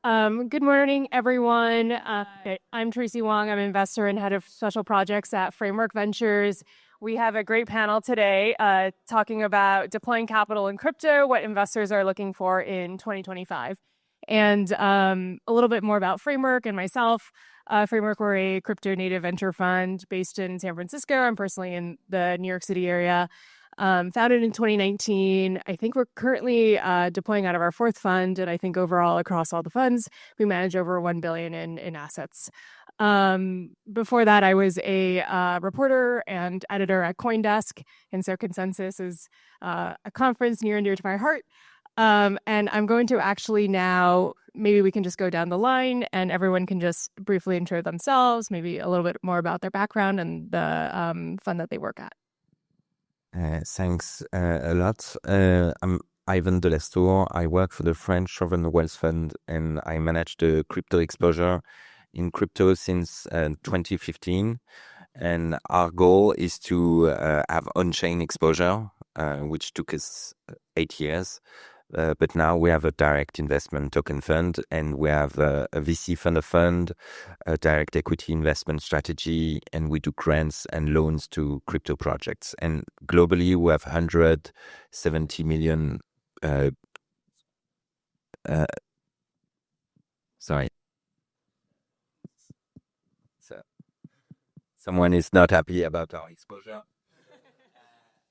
Good morning, everyone. I'm Tracy Wang. I'm an investor and head of special projects at Framework Ventures. We have a great panel today talking about deploying capital in crypto, what investors are looking for in 2025, and a little bit more about Framework and myself. Framework, we're a crypto native venture fund based in San Francisco. I'm personally in the New York City area. Founded in 2019. I think we're currently deploying out of our fourth fund, and I think overall across all the funds, we manage over $1 billion in assets. Before that, I was a reporter and editor at CoinDesk, and so Consensus is a conference near and dear to my heart. And I'm going to actually now, maybe we can just go down the line and everyone can just briefly intro themselves, maybe a little bit more about their background and the fund that they work at. Thanks a lot. I'm Ivan de Lastours. I work for the French Sovereign Wealth Fund and I manage the crypto exposure in crypto since 2015. And our goal is to have on-chain exposure, which took us 8 years. But now we have a direct investment token fund and we have a VC fund of fund, a direct equity investment strategy, and we do grants and loans to crypto projects. And globally, we have 170 million. Sorry. So someone is not happy about our exposure.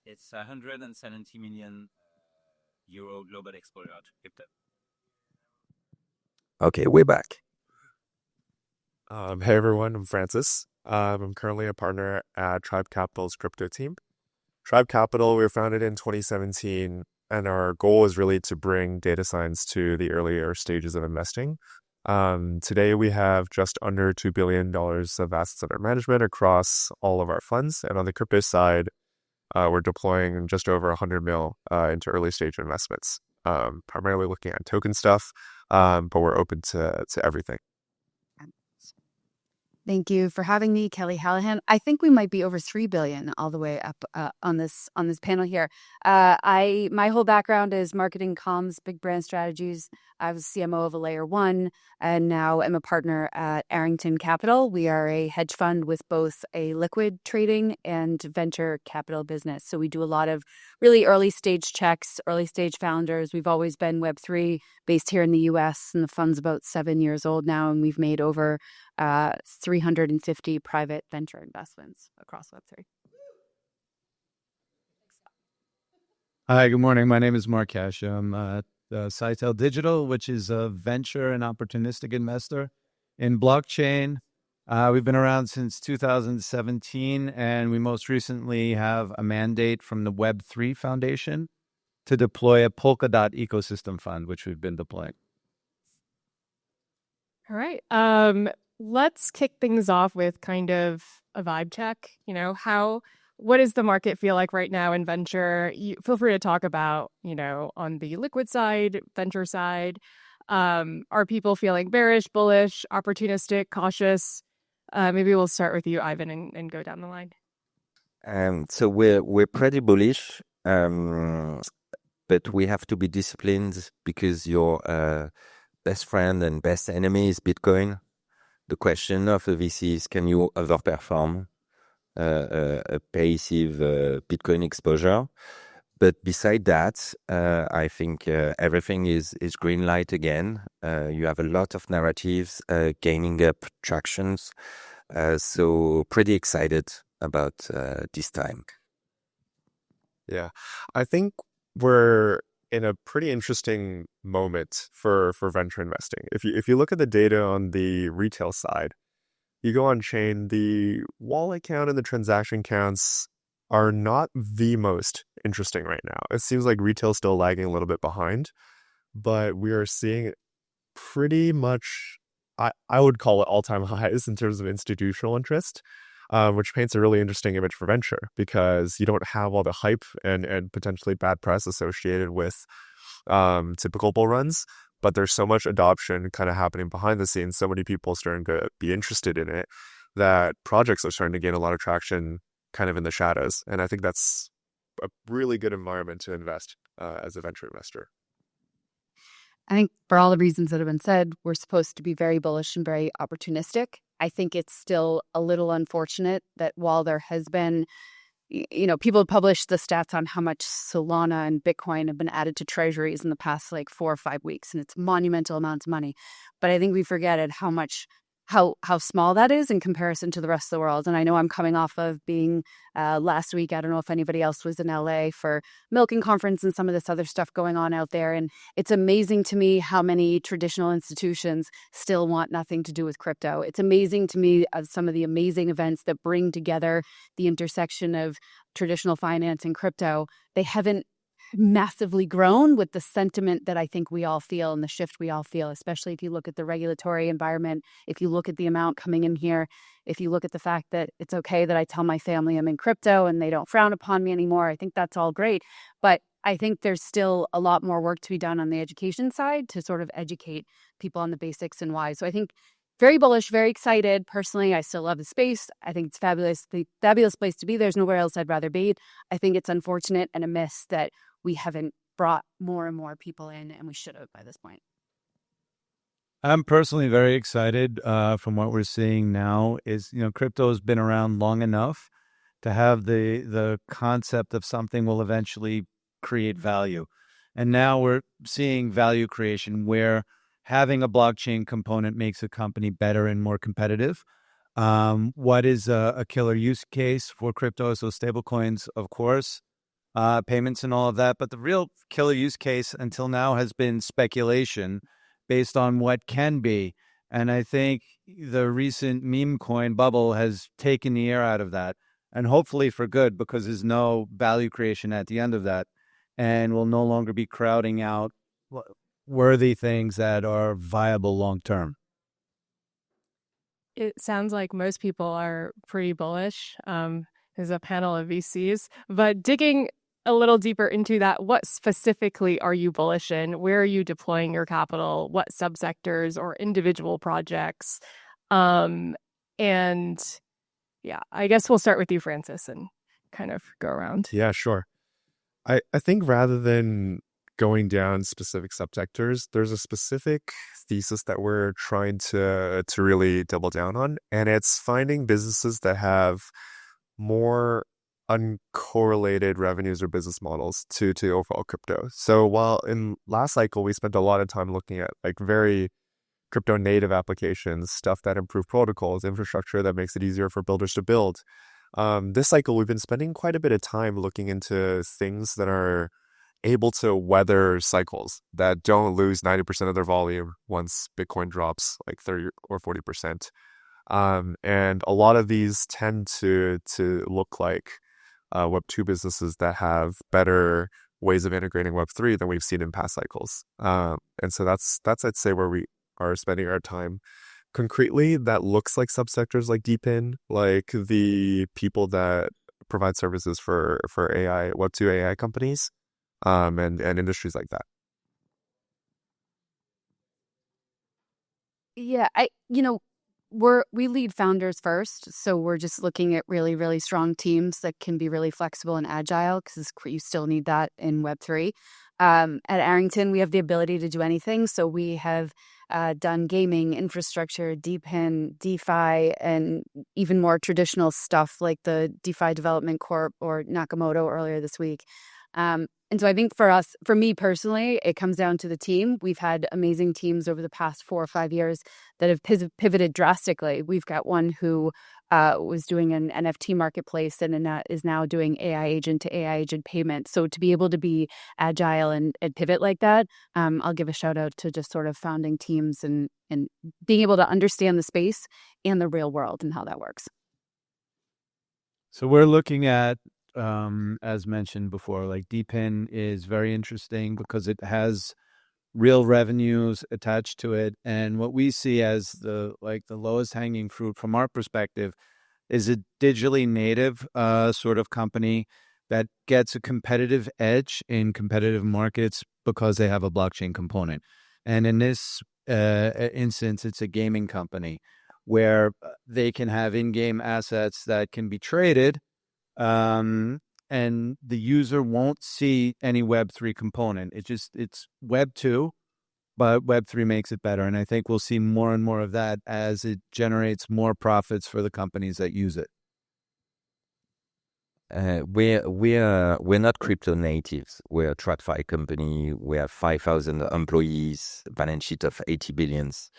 It's 170 million euro global exposure to crypto. Okay, we're back. Hey everyone, I'm Francis. I'm currently a partner at Tribe Capital's crypto team. Tribe Capital, we were founded in 2017, and our goal is really to bring data science to the earlier stages of investing. Today, we have just under $2 billion of assets under management across all of our funds. And on the crypto side, we're deploying just over 100 mil into early stage investments, primarily looking at token stuff, but we're open to everything. Thank you for having me, Keli Callaghan. I think we might be over 3 billion all the way up on this panel here. My whole background is marketing, comms, big brand strategies. I was CMO of a layer one, and now I'm a partner at Arrington Capital. We are a hedge fund with both a liquid trading and venture capital business. So we do a lot of really early stage checks, early stage founders. We've always been Web3 based here in the US, and the fund's about 7 years old now, and we've made over 350 private venture investments across Web3. Hi, good morning. My name is Mark Cachia. I'm at Sitel Digital, which is a venture and opportunistic investor in blockchain. We've been around since 2017, and we most recently have a mandate from the Web3 Foundation to deploy a Polkadot ecosystem fund, which we've been deploying. All right. Let's kick things off with kind of a vibe check. What does the market feel like right now in venture? Feel free to talk about, on the liquid side, venture side. Are people feeling bearish, bullish, opportunistic, cautious? Maybe we'll start with you, Ivan, and go down the line. So we're pretty bullish, but we have to be disciplined because your best friend and best enemy is Bitcoin. The question of a VC is, can you overperform a passive Bitcoin exposure? But beside that, I think everything is green light again. You have a lot of narratives gaining up tractions. So pretty excited about this time. Yeah, I think we're in a pretty interesting moment for venture investing. If you look at the data on the retail side, you go on chain, the wallet count and the transaction counts are not the most interesting right now. It seems like retail's still lagging a little bit behind, but we are seeing pretty much, I would call it all-time highs in terms of institutional interest, which paints a really interesting image for venture because you don't have all the hype and potentially bad press associated with typical bull runs, but there's so much adoption kind of happening behind the scenes, so many people starting to be interested in it, that projects are starting to gain a lot of traction kind of in the shadows. And I think that's a really good environment to invest as a venture investor. I think for all the reasons that have been said, we're supposed to be very bullish and very opportunistic. I think it's still a little unfortunate that while there has been, people have published the stats on how much Solana and Bitcoin have been added to treasuries in the past like 4 or 5 weeks, and it's monumental amounts of money. But I think we forget how small that is in comparison to the rest of the world. And I know I'm coming off of being last week. I don't know if anybody else was in LA for Milken Conference and some of this other stuff going on out there. And it's amazing to me how many traditional institutions still want nothing to do with crypto. It's amazing to me of some of the amazing events that bring together the intersection of traditional finance and crypto. They haven't massively grown with the sentiment that I think we all feel and the shift we all feel, especially if you look at the regulatory environment, if you look at the amount coming in here, if you look at the fact that it's okay that I tell my family I'm in crypto and they don't frown upon me anymore. I think that's all great. But I think there's still a lot more work to be done on the education side to sort of educate people on the basics and why. So I think very bullish, very excited. Personally, I still love the space. I think it's fabulous, the fabulous place to be. There's nowhere else I'd rather be. I think it's unfortunate and a miss that we haven't brought more and more people in, and we should have by this point. I'm personally very excited from what we're seeing now is, crypto has been around long enough to have the concept of something will eventually create value. And now we're seeing value creation where having a blockchain component makes a company better and more competitive. What is a killer use case for crypto? So stablecoins, of course. Payments and all of that. But the real killer use case until now has been speculation based on what can be. And I think the recent meme coin bubble has taken the air out of that, and hopefully for good, because there's no value creation at the end of that, and will no longer be crowding out worthy things that are viable long term. It sounds like most people are pretty bullish. There's a panel of VCs, but digging a little deeper into that, what specifically are you bullish in? Where are you deploying your capital? What subsectors or individual projects? And yeah, I guess we'll start with you, Francis, and kind of go around. Yeah, sure. I think rather than going down specific subsectors, there's a specific thesis that we're trying to really double down on, and it's finding businesses that have more uncorrelated revenues or business models to overall crypto. So while in last cycle we spent a lot of time looking at like very crypto native applications, stuff that improve protocols, infrastructure that makes it easier for builders to build, this cycle we've been spending quite a bit of time looking into things that are able to weather cycles, that don't lose 90% of their volume once Bitcoin drops like 30 or 40%. And a lot of these tend to look like Web2 businesses that have better ways of integrating Web3 than we've seen in past cycles. And so that's I'd say where we are spending our time. Concretely, that looks like subsectors like DeepIn, like the people that provide services for AI, Web2 AI companies, and industries like that. Yeah, we lead founders first, so we're just looking at really, really strong teams that can be really flexible and agile, because you still need that in Web3. At Arrington, we have the ability to do anything, so we have done gaming, infrastructure, DeepIn, DeFi, and even more traditional stuff like the DeFi Development Corp or Nakamoto earlier this week. And so I think for me personally, it comes down to the team. We've had amazing teams over the past 4 or 5 years that have pivoted drastically. We've got one who was doing an NFT marketplace and is now doing AI agent to AI agent payments. So to be able to be agile and pivot like that, I'll give a shout out to just sort of founding teams and being able to understand the space and the real world and how that works. So we're looking at, as mentioned before, like DeepIn is very interesting because it has real revenues attached to it. And what we see as the lowest hanging fruit from our perspective is a digitally native sort of company that gets a competitive edge in competitive markets because they have a blockchain component. And in this instance, it's a gaming company where they can have in-game assets that can be traded, and the user won't see any Web3 component. It's Web2 but Web3 makes it better. And I think we'll see more and more of that as it generates more profits for the companies that use it. We're not crypto natives. We're a TradFi company. We have 5,000 employees, balance sheet of 80 billions,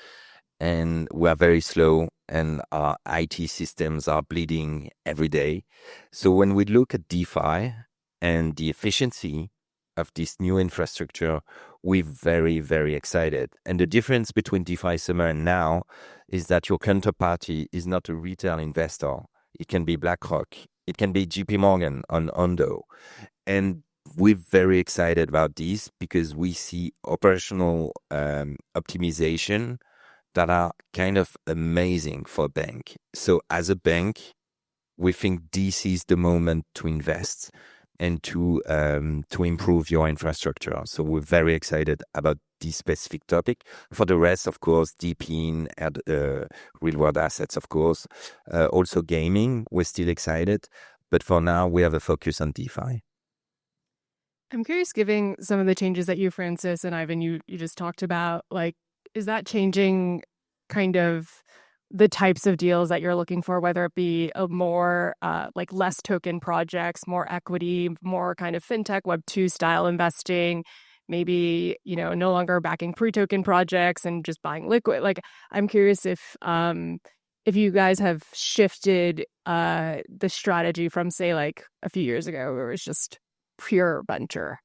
and we are very slow. And our IT systems are bleeding every day. So when we look at DeFi and the efficiency of this new infrastructure, we're very, very excited. And the difference between DeFi summer and now is that your counterparty is not a retail investor. It can be BlackRock. It can be JP Morgan on Ondo. And we're very excited about this because we see operational optimization that are kind of amazing for a bank. So as a bank, we think this is the moment to invest and to improve your infrastructure. So we're very excited about this specific topic. For the rest, of course, DePIN, real world assets, of course. Also gaming, we're still excited. But for now, we have a focus on DeFi. I'm curious, given some of the changes that you, Francis, and Ivan, you just talked about, like, is that changing kind of the types of deals that you're looking for, whether it be a more like less token projects, more equity, more kind of fintech Web2 style investing, maybe, you know, no longer backing pre-token projects and just buying liquid? Like, I'm curious if you guys have shifted the strategy from, say, like a few years ago where it was just pure venture.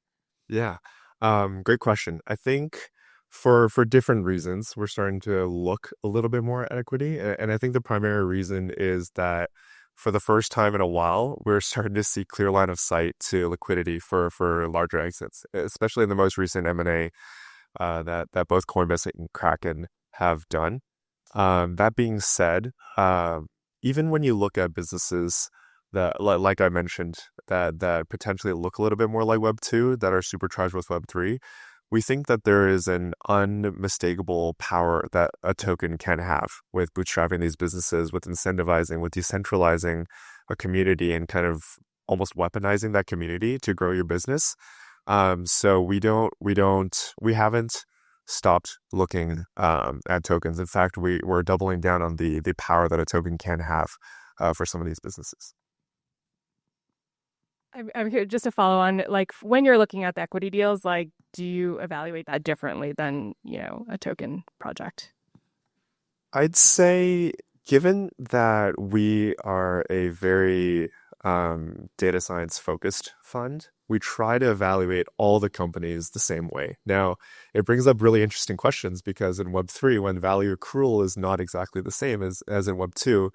Yeah. Great question. I think for different reasons, we're starting to look a little bit more at equity. And I think the primary reason is that for the first time in a while, we're starting to see clear line of sight to liquidity for larger exits, especially in the most recent M&A that both Coinbase and Kraken have done. That being said, even when you look at businesses that, like I mentioned, that potentially look a little bit more like Web2, that are supercharged with Web3, we think that there is an unmistakable power that a token can have with bootstrapping these businesses, with incentivizing, with decentralizing a community and kind of almost weaponizing that community to grow your business. So we haven't stopped looking at tokens. In fact, we're doubling down on the power that a token can have for some of these businesses. I'm here just to follow on, like, when you're looking at the equity deals, like, do you evaluate that differently than, you know, a token project? I'd say, given that we are a very data science focused fund, we try to evaluate all the companies the same way. Now, it brings up really interesting questions because in Web3, when value accrual is not exactly the same as in Web2,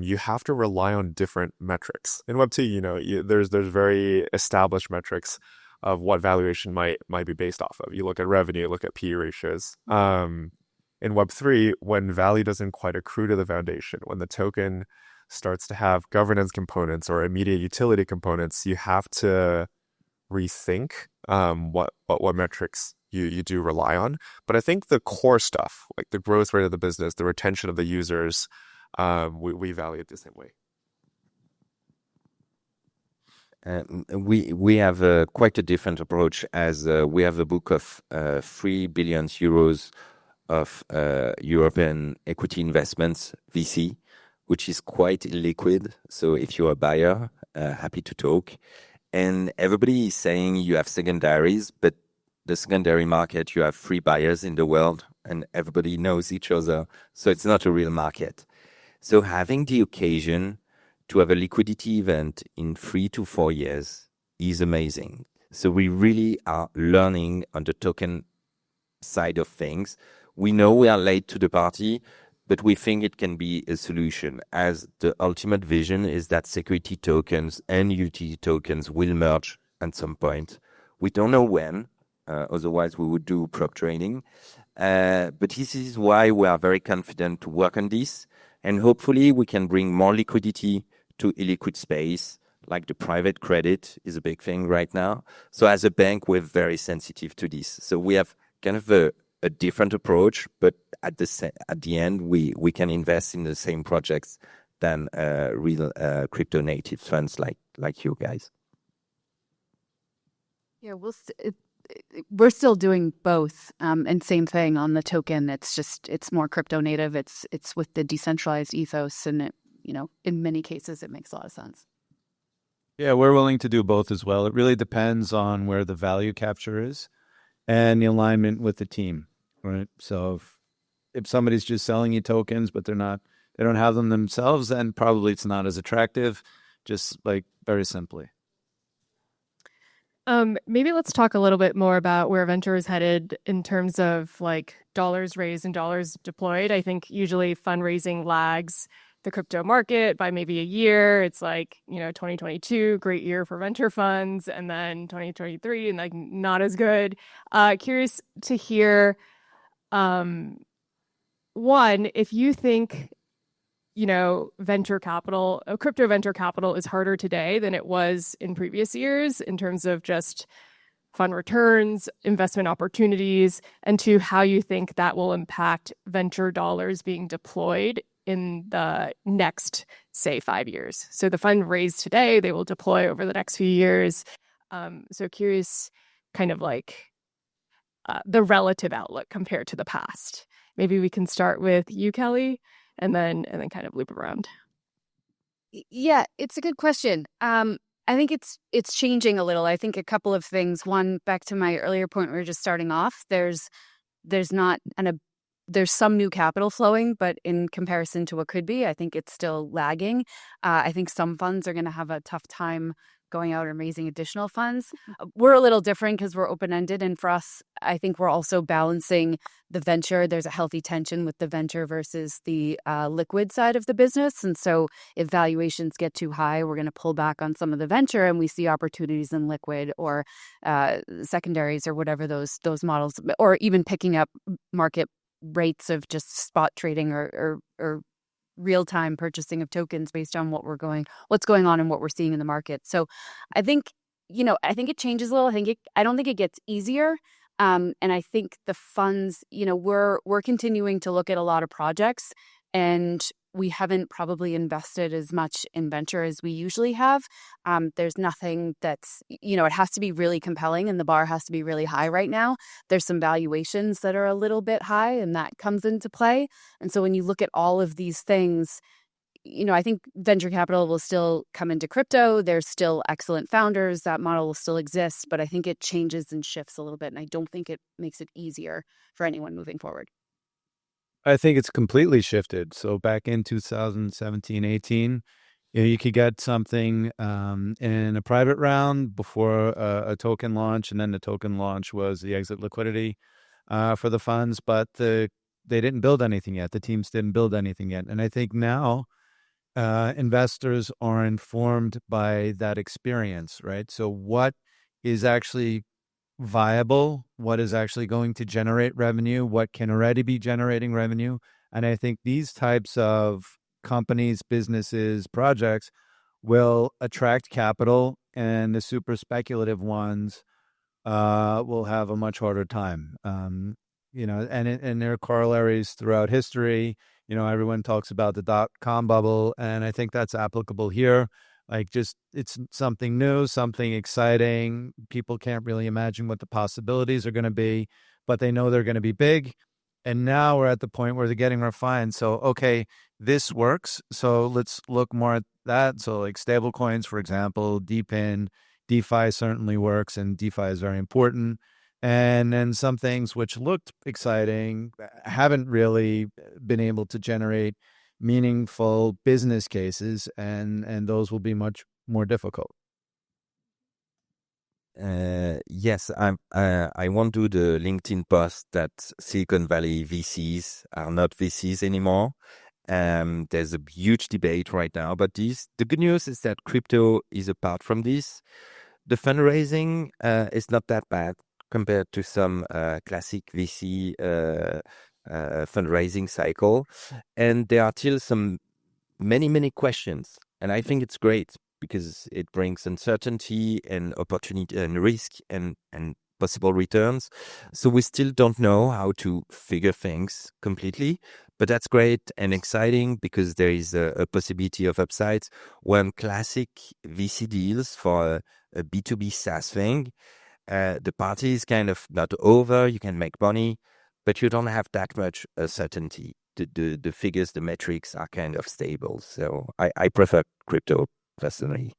you have to rely on different metrics. In Web2, you know, there's very established metrics of what valuation might be based off of. You look at revenue, look at PE ratios. In Web3, when value doesn't quite accrue to the foundation, when the token starts to have governance components or immediate utility components, you have to rethink what metrics you do rely on. But I think the core stuff, like the growth rate of the business, the retention of the users, we value it the same way. We have quite a different approach, as we have a book of 3 billion euros of European equity investments, VC, which is quite illiquid. So if you're a buyer, happy to talk. And everybody is saying you have secondaries, but the secondary market, you have 3 buyers in the world and everybody knows each other. So it's not a real market. So having the occasion to have a liquidity event in 3 to 4 years is amazing. So we really are learning on the token side of things. We know we are late to the party, but we think it can be a solution, as the ultimate vision is that security tokens and utility tokens will merge at some point. We don't know when, otherwise we would do prop trading. But this is why we are very confident to work on this. And hopefully we can bring more liquidity to illiquid space, like the private credit is a big thing right now. So as a bank, we're very sensitive to this. So we have kind of a different approach, but at the end, we can invest in the same projects than real crypto native funds like you guys. Yeah, we're still doing both. And same thing on the token. It's more crypto native. It's with the decentralized ethos, and in many cases, it makes a lot of sense. Yeah, we're willing to do both as well. It really depends on where the value capture is and the alignment with the team, right? So if somebody's just selling you tokens, but they don't have them themselves, then probably it's not as attractive, just like very simply. Maybe let's talk a little bit more about where venture is headed in terms of like dollars raised and dollars deployed. I think usually fundraising lags the crypto market by maybe a year. It's like, 2022, great year for venture funds, and then 2023, and like not as good. Curious to hear, one, if you think, venture capital, crypto venture capital is harder today than it was in previous years in terms of just fund returns, investment opportunities, and two, how you think that will impact venture dollars being deployed in the next, say, 5 years. So the fund raised today, they will deploy over the next few years. So curious, kind of like the relative outlook compared to the past. Maybe we can start with you, Keli, and then kind of loop around. Yeah, it's a good question. I think it's changing a little. I think a couple of things. One, back to my earlier point, we were just starting off. There's some new capital flowing, but in comparison to what could be, I think it's still lagging. I think some funds are going to have a tough time going out and raising additional funds. We're a little different because we're open-ended, and for us, I think we're also balancing the venture. There's a healthy tension with the venture versus the liquid side of the business, and so if valuations get too high, we're going to pull back on some of the venture, and we see opportunities in liquid or secondaries or whatever those models, or even picking up market rates of just spot trading or real-time purchasing of tokens based on what's going on and what we're seeing in the market. So I think it changes a little. I don't think it gets easier. And I think the funds, we're continuing to look at a lot of projects, and we haven't probably invested as much in venture as we usually have. There's nothing that's, it has to be really compelling, and the bar has to be really high right now. There's some valuations that are a little bit high, and that comes into play. And so when you look at all of these things, I think venture capital will still come into crypto. There's still excellent founders. That model will still exist, but I think it changes and shifts a little bit, and I don't think it makes it easier for anyone moving forward. I think it's completely shifted. So back in 2017, 18, you could get something in a private round before a token launch, and then the token launch was the exit liquidity for the funds, but they didn't build anything yet. The teams didn't build anything yet. And I think now investors are informed by that experience, right? So what is actually viable, what is actually going to generate revenue, what can already be generating revenue. And I think these types of companies, businesses, projects will attract capital, and the super speculative ones will have a much harder time. And there are corollaries throughout history. Everyone talks about the dot-com bubble, and I think that's applicable here. Like, just, it's something new, something exciting. People can't really imagine what the possibilities are going to be, but they know they're going to be big. And now we're at the point where they're getting refined. So, okay, this works. So let's look more at that. So like stable coins, for example, DePIN, DeFi certainly works, and DeFi is very important. And then some things which looked exciting haven't really been able to generate meaningful business cases, and those will be much more difficult. Yes, I won't do the LinkedIn post that Silicon Valley VCs are not VCs anymore. There's a huge debate right now about this. The good news is that crypto is apart from this. The fundraising is not that bad compared to some classic VC fundraising cycle. And there are still many questions. And I think it's great because it brings uncertainty and opportunity and risk and possible returns. So we still don't know how to figure things completely, but that's great and exciting because there is a possibility of upsides. One classic VC deals for a B2B SaaS thing the party is kind of not over. You can make money, but you don't have that much certainty. The figures, the metrics are kind of stable. So I prefer crypto personally.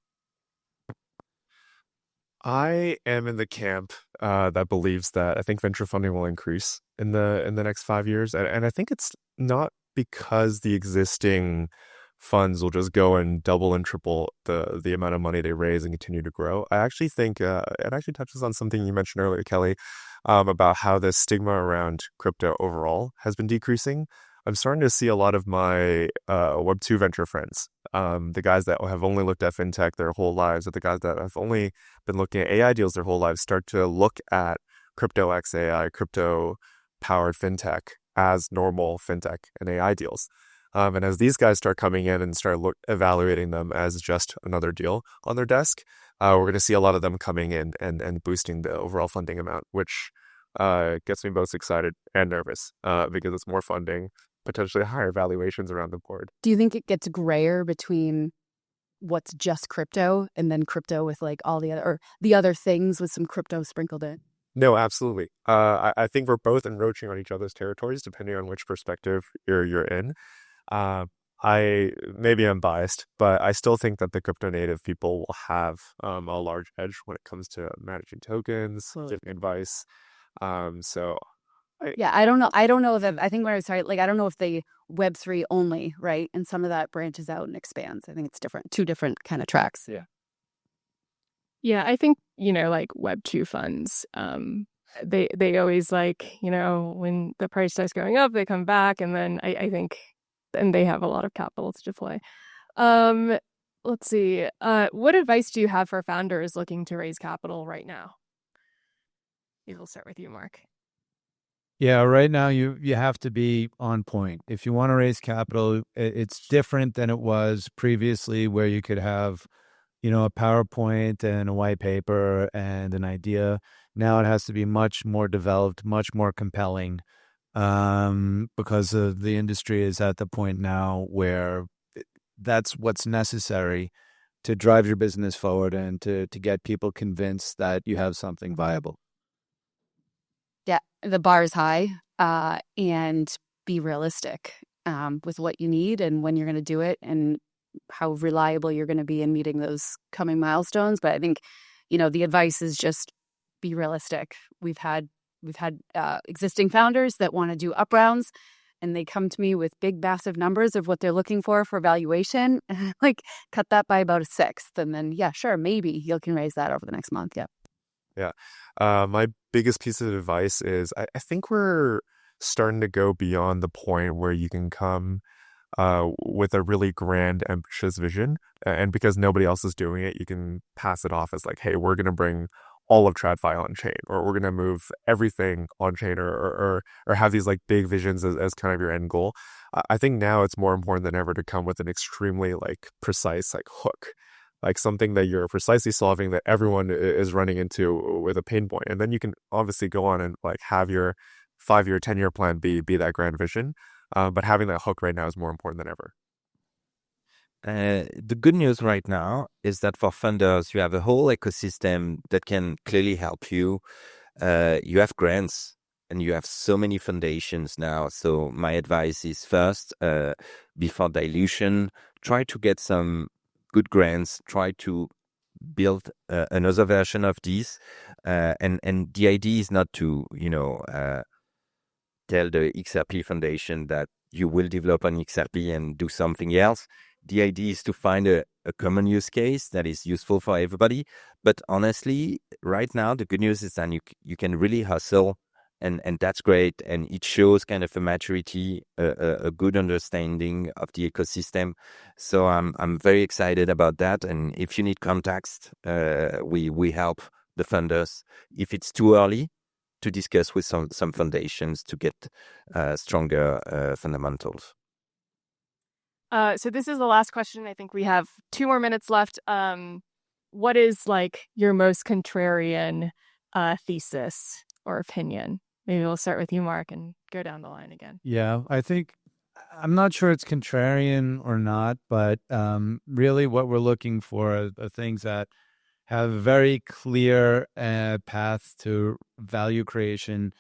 I am in the camp that believes that I think venture funding will increase in the next 5 years, and I think it's not because the existing funds will just go and double and triple the amount of money they raise and continue to grow. I actually think it actually touches on something you mentioned earlier, Kelly, about how the stigma around crypto overall has been decreasing. I'm starting to see a lot of my Web2 venture friends, the guys that have only looked at fintech their whole lives, or the guys that have only been looking at AI deals their whole lives, start to look at crypto X AI, crypto-powered fintech as normal fintech and AI deals. And as these guys start coming in and start evaluating them as just another deal on their desk, we're going to see a lot of them coming in and boosting the overall funding amount, which gets me both excited and nervous because it's more funding, potentially higher valuations around the board. Do you think it gets grayer between what's just crypto and then crypto with like all the other things with some crypto sprinkled in? No, absolutely. I think we're both encroaching on each other's territories depending on which perspective you're in. Maybe I'm biased, but I still think that the crypto native people will have a large edge when it comes to managing tokens, giving advice. I don't know. I don't know if I think when I was sorry, like I don't know if they Web3 only, right? And some of that branches out and expands. I think it's different, two different kind of tracks. Yeah, I think, like Web2 funds, they always like, when the price starts going up, they come back, and then I think and they have a lot of capital to deploy. Let's see. What advice do you have for founders looking to raise capital right now? Maybe we'll start with you, Mark. Yeah, right now you have to be on point. If you want to raise capital, it's different than it was previously, where you could have, a PowerPoint and a white paper and an idea. Now it has to be much more developed, much more compelling, because of the industry is at the point now where that's what's necessary to drive your business forward and to get people convinced that you have something viable. Yeah, the bar is high, and be realistic with what you need and when you're going to do it and how reliable you're going to be in meeting those coming milestones. But I think, the advice is just be realistic. We've had existing founders that want to do up rounds, and they come to me with big, massive numbers of what they're looking for valuation. Like, cut that by about a sixth, and then sure, maybe you can raise that over the next month. Yeah. My biggest piece of advice is I think we're starting to go beyond the point where you can come with a really grand, ambitious vision. And because nobody else is doing it, you can pass it off as like, hey, we're going to bring all of TradFi on chain, or we're going to move everything on chain, or have these like big visions as kind of your end goal. I think now it's more important than ever to come with an extremely like precise like hook, like something that you're precisely solving that everyone is running into with a pain point. And then you can obviously go on and like have your 5-year, 10-year plan be that grand vision. But having that hook right now is more important than ever. The good news right now is that for funders, you have a whole ecosystem that can clearly help you. You have grants and you have so many foundations now. So my advice is first, before dilution, try to get some good grants, try to build another version of these. And the idea is not to, tell the XRP Foundation that you will develop an XRP and do something else. The idea is to find a common use case that is useful for everybody. But honestly, right now, the good news is that you can really hustle, and that's great. And it shows kind of a maturity, a good understanding of the ecosystem. So I'm very excited about that. And if you need context, we help the funders. If it's too early, to discuss with some foundations to get stronger fundamentals. So this is the last question. I think we have 2 more minutes left. What is like your most contrarian thesis or opinion? Maybe we'll start with you, Mark, and go down the line again. Yeah, I think I'm not sure it's contrarian or not, but really what we're looking for are things that have a very clear path to value creation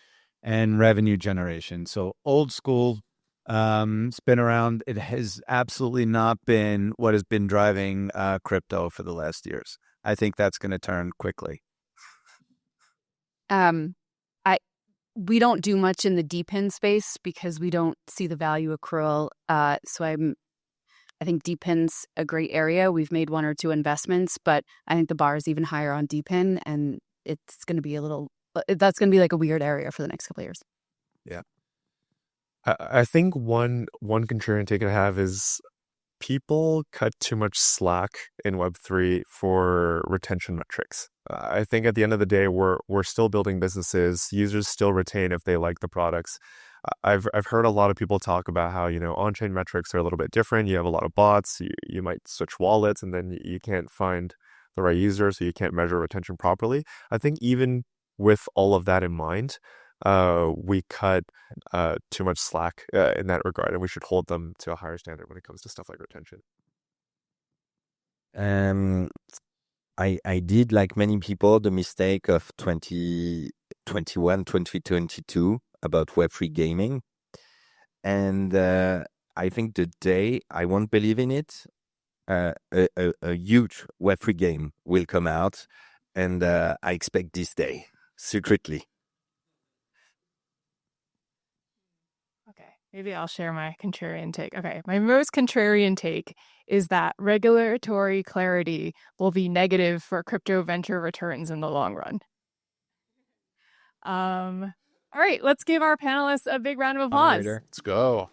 and revenue generation. So old school, it's been around. It has absolutely not been what has been driving crypto for the last years. I think that's going to turn quickly. We don't do much in the DPIN space because we don't see the value accrual. So I think DPIN's a great area. We've made 1 or 2 investments, but I think the bar is even higher on DPIN, and it's going to be that's going to be like a weird area for the next couple of years. Yeah. I think one contrarian take I have is people cut too much slack in Web3 for retention metrics. I think at the end of the day, we're still building businesses. Users still retain if they like the products. I've heard a lot of people talk about how, on-chain metrics are a little bit different. You have a lot of bots. You might switch wallets, and then you can't find the right user, so you can't measure retention properly. I think even with all of that in mind, we cut too much slack in that regard, and we should hold them to a higher standard when it comes to stuff like retention. I did, like many people, the mistake of 2021, 2022 about Web3 gaming. And I think the day I won't believe in it, a huge Web3 game will come out. And I expect this day, secretly. Okay, maybe I'll share my contrarian take. Okay, my most contrarian take is that regulatory clarity will be negative for crypto venture returns in the long run. All right, let's give our panelists a big round of applause. Let's go.